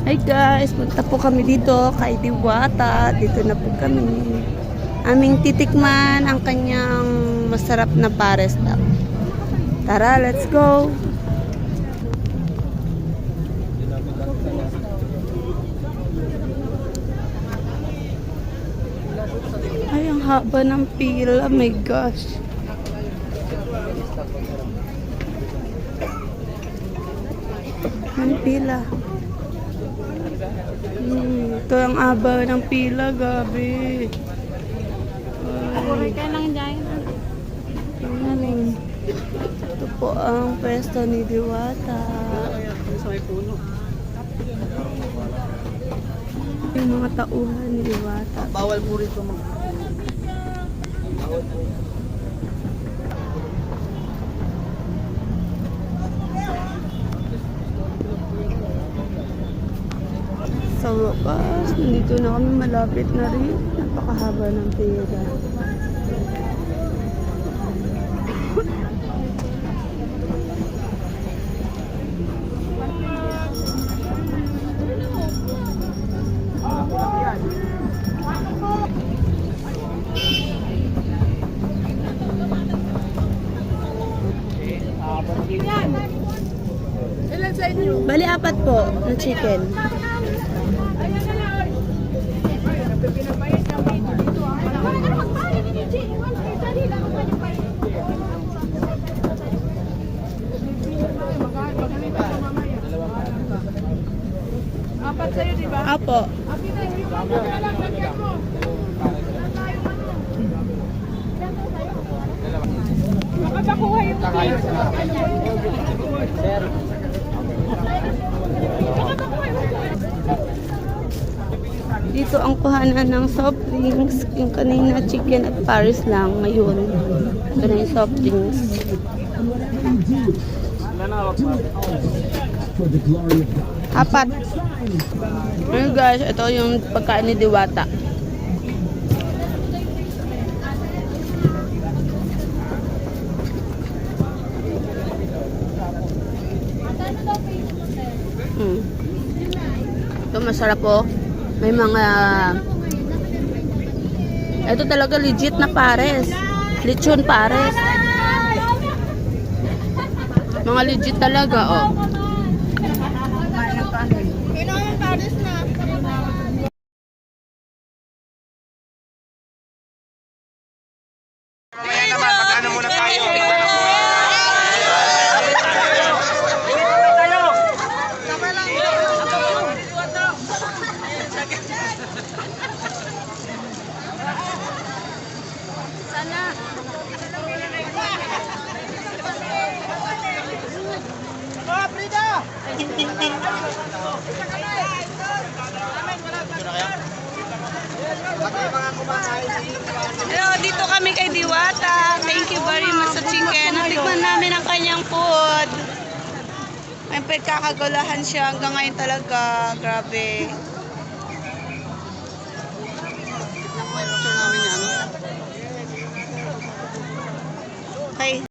Hi guys, punta po kami dito kay Diwata. Dito na po kami. Aming titikman ang kanyang masarap na pares daw. Tara, let's go! Ay, ang haba ng pila. My gosh. Ang pila. Ito ang haba ng pila, gabi. Puri ka lang dyan. Ito po ang pwesto ni Diwata. Yung mga tauhan ni Diwata. Bawal po rito mag... Sa wakas, nandito na kami, malapit na rin. Napakahaba ng pila. Ilan sa inyo? Bali, 4 po na chicken. Apat sa'yo, di ba? Apo. Makapakuha yung Dito ang kuhanan ng soft drinks. Yung kanina chicken at pares lang. Ngayon, ito na yung soft drinks. Apat. Ayun guys, ito yung pagkain ni Diwata. Ito masarap po. May mga... Ito talaga legit na pares. Lechon pares. Mga legit talaga, oh. Kaya naman, mag-ano muna tayo. Hello, dito kami kay Diwata. Thank you very much sa chicken. Natikman namin ang kanyang food. May pagkakagulahan siya hanggang ngayon talaga. Grabe. Okay.